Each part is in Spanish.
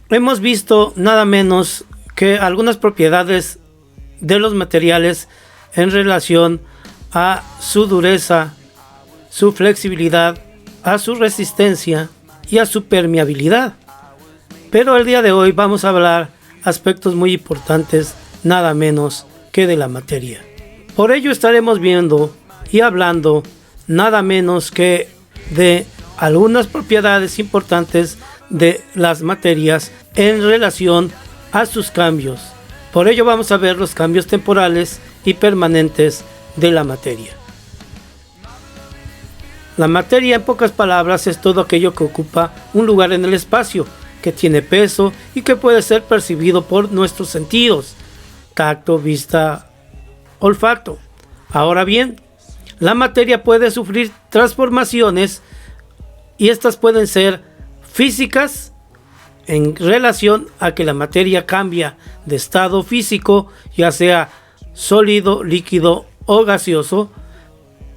hemos visto nada menos que algunas propiedades de los materiales en relación a su dureza, su flexibilidad, a su resistencia y a su permeabilidad. Pero el día de hoy vamos a hablar aspectos muy importantes, nada menos que de la materia. Por ello estaremos viendo y hablando nada menos que de algunas propiedades importantes de las materias en relación a sus cambios. Por ello vamos a ver los cambios temporales y permanentes de la materia. La materia, en pocas palabras, es todo aquello que ocupa un lugar en el espacio, que tiene peso y que puede ser percibido por nuestros sentidos: tacto, vista, olfato. Ahora bien, la materia puede sufrir transformaciones y estas pueden ser físicas en relación a que la materia cambia de estado físico, ya sea sólido, líquido o gaseoso,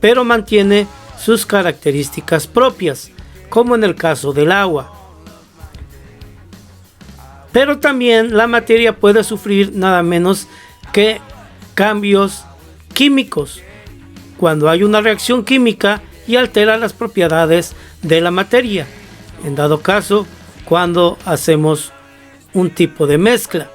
pero mantiene sus características propias, como en el caso del agua. Pero también la materia puede sufrir nada menos que cambios químicos, cuando hay una reacción química y altera las propiedades de la materia, en dado caso cuando hacemos un tipo de mezcla.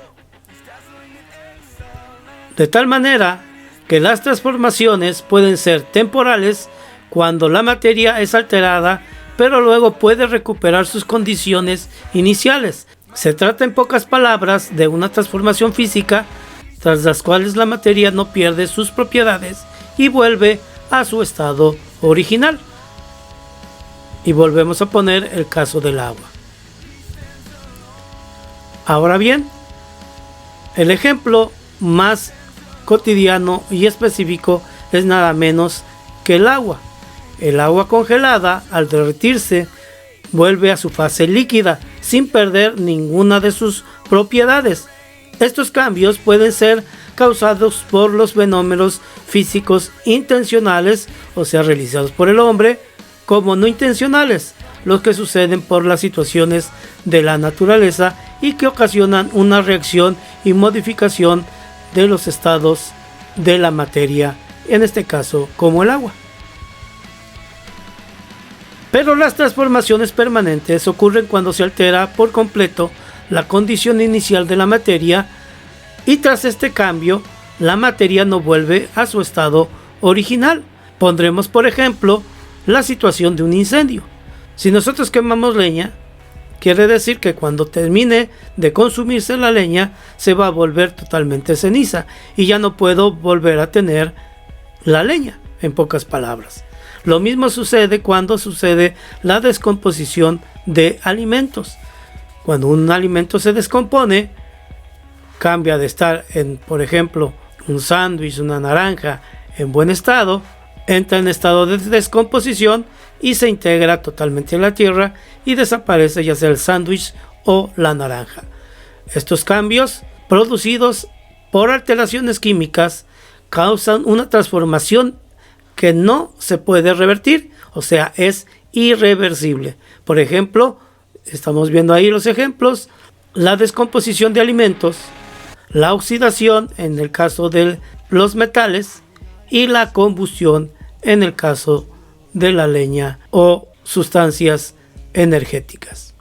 De tal manera que las transformaciones pueden ser temporales cuando la materia es alterada, pero luego puede recuperar sus condiciones iniciales. Se trata, en pocas palabras, de una transformación física tras las cuales la materia no pierde sus propiedades y vuelve a su estado original. Y volvemos a poner el caso del agua. Ahora bien, el ejemplo más cotidiano y específico es nada menos que el agua. El agua congelada, al derretirse, vuelve a su fase líquida sin perder ninguna de sus propiedades. Estos cambios pueden ser causados por los fenómenos físicos intencionales, o sea, realizados por el hombre, como no intencionales, los que suceden por las situaciones de la naturaleza y que ocasionan una reacción y modificación de los estados de la materia, en este caso como el agua. Pero las transformaciones permanentes ocurren cuando se altera por completo la condición inicial de la materia y tras este cambio la materia no vuelve a su estado original. Pondremos por ejemplo la situación de un incendio. Si nosotros quemamos leña, quiere decir que cuando termine de consumirse la leña se va a volver totalmente ceniza y ya no puedo volver a tener la leña, en pocas palabras. Lo mismo sucede cuando sucede la descomposición de alimentos. Cuando un alimento se descompone, cambia de estar en, por ejemplo, un sándwich, una naranja en buen estado, entra en estado de descomposición y se integra totalmente en la tierra y desaparece ya sea el sándwich o la naranja. Estos cambios producidos por alteraciones químicas causan una transformación que no se puede revertir, o sea, es irreversible. Por ejemplo, estamos viendo ahí los ejemplos: la descomposición de alimentos, la oxidación en el caso de los metales y la combustión en el caso de la leña o sustancias energéticas.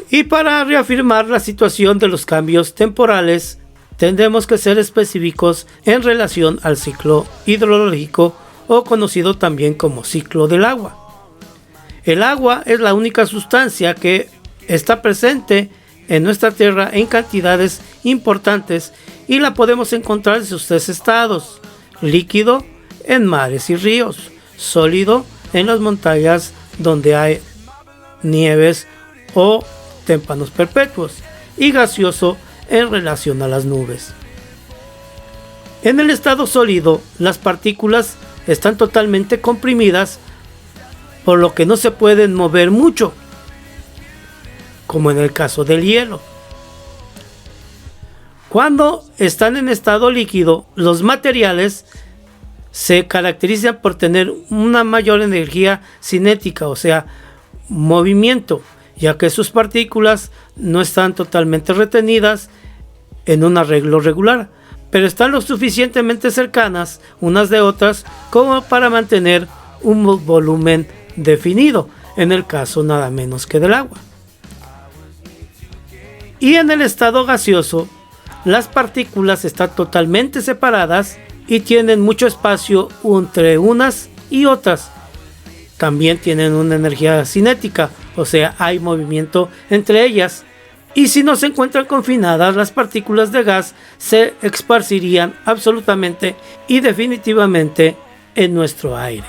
Y para reafirmar la situación de los cambios temporales, tendremos que ser específicos en relación al ciclo hidrológico, o conocido también como ciclo del agua. El agua es la única sustancia que está presente en nuestra tierra en cantidades importantes y la podemos encontrar en sus tres estados: líquido en mares y ríos, sólido en las montañas donde hay nieves o témpanos perpetuos, y gaseoso en relación a las nubes. En el estado sólido, las partículas están totalmente comprimidas, por lo que no se pueden mover mucho, como en el caso del hielo. Cuando están en estado líquido, los materiales se caracterizan por tener una mayor energía cinética, o sea, movimiento, ya que sus partículas no están totalmente retenidas en un arreglo regular, pero están lo suficientemente cercanas unas de otras como para mantener un volumen definido, en el caso nada menos que del agua. Y en el estado gaseoso, las partículas están totalmente separadas y tienen mucho espacio entre unas y otras. También tienen una energía cinética, o sea, hay movimiento entre ellas. Y si no se encuentran confinadas, las partículas de gas se esparcirían absolutamente y definitivamente en nuestro aire.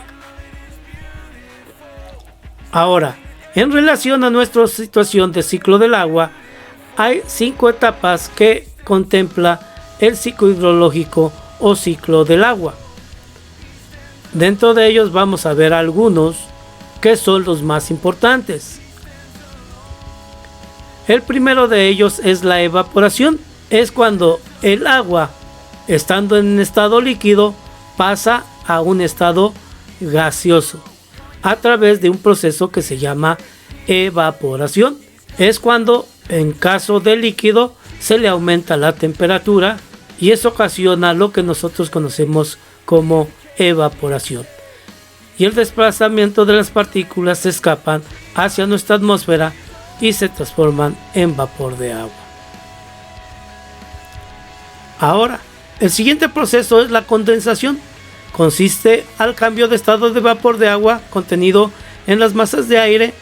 Ahora, en relación a nuestra situación de ciclo del agua, hay 5 etapas que contempla el ciclo hidrológico o ciclo del agua. Dentro de ellos vamos a ver algunos que son los más importantes. El primero de ellos es la evaporación. Es cuando el agua, estando en estado líquido, pasa a un estado gaseoso a través de un proceso que se llama evaporación. Es cuando, en caso de líquido, se le aumenta la temperatura y eso ocasiona lo que nosotros conocemos como evaporación. Y el desplazamiento de las partículas se escapan hacia nuestra atmósfera y se transforman en vapor de agua. Ahora, el siguiente proceso es la condensación. Consiste al cambio de estado de vapor de agua contenido en las masas de aire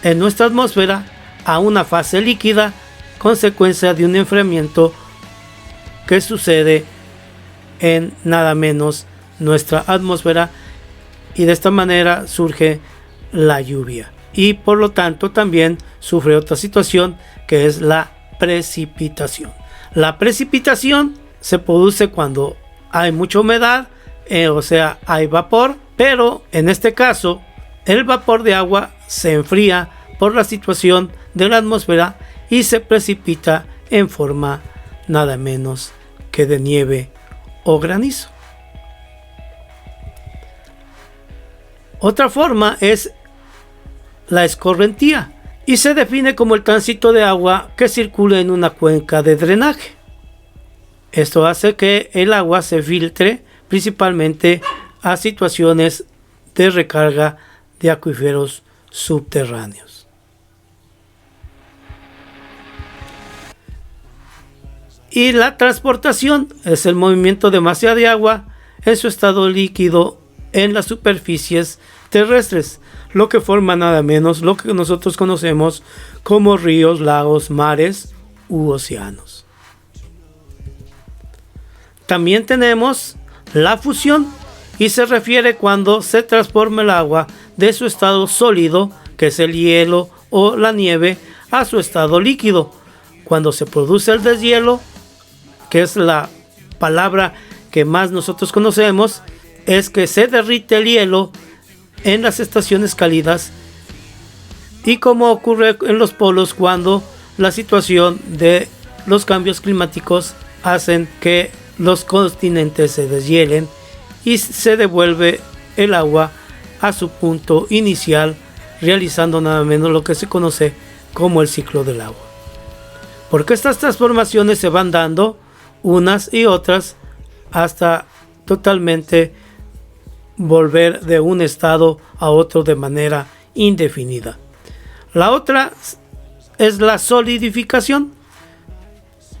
en nuestra atmósfera a una fase líquida, consecuencia de un enfriamiento que sucede en nada menos nuestra atmósfera, y de esta manera surge la lluvia y por lo tanto también sufre otra situación que es la precipitación. La precipitación se produce cuando hay mucha humedad, o sea, hay vapor, pero en este caso el vapor de agua se enfría por la situación de la atmósfera y se precipita en forma nada menos que de nieve o granizo. Otra forma es la escorrentía y se define como el tránsito de agua que circula en una cuenca de drenaje. Esto hace que el agua se filtre principalmente a situaciones de recarga de acuíferos subterráneos. Y la transportación es el movimiento de masa de agua en su estado líquido en las superficies terrestres, lo que forma nada menos lo que nosotros conocemos como ríos, lagos, mares u océanos. También tenemos la fusión y se refiere cuando se transforma el agua de su estado sólido, que es el hielo o la nieve, a su estado líquido. Cuando se produce el deshielo, que es la palabra que más nosotros conocemos, es que se derrite el hielo en las estaciones cálidas y como ocurre en los polos cuando la situación de los cambios climáticos hacen que los continentes se deshielen y se devuelve el agua a su punto inicial, realizando nada menos lo que se conoce como el ciclo del agua. Porque estas transformaciones se van dando unas y otras hasta totalmente volver de un estado a otro de manera indefinida. La otra es la solidificación.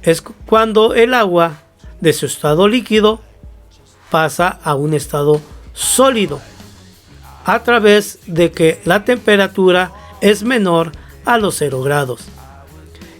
Es cuando el agua de su estado líquido pasa a un estado sólido a través de que la temperatura es menor a los 0 grados.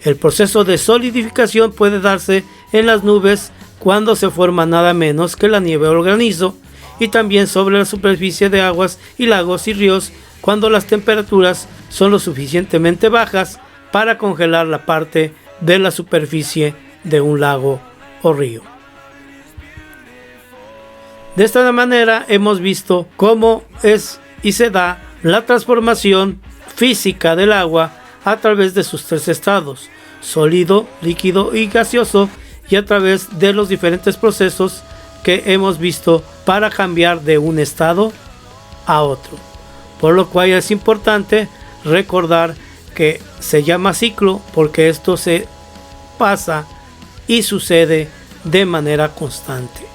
El proceso de solidificación puede darse en las nubes cuando se forma nada menos que la nieve o el granizo, y también sobre la superficie de aguas y lagos y ríos cuando las temperaturas son lo suficientemente bajas para congelar la parte de la superficie de un lago o río. De esta manera hemos visto cómo es y se da la transformación física del agua a través de sus 3 estados: sólido, líquido y gaseoso, y a través de los diferentes procesos que hemos visto para cambiar de un estado a otro. Por lo cual es importante recordar que se llama ciclo porque esto se pasa y sucede de manera constante.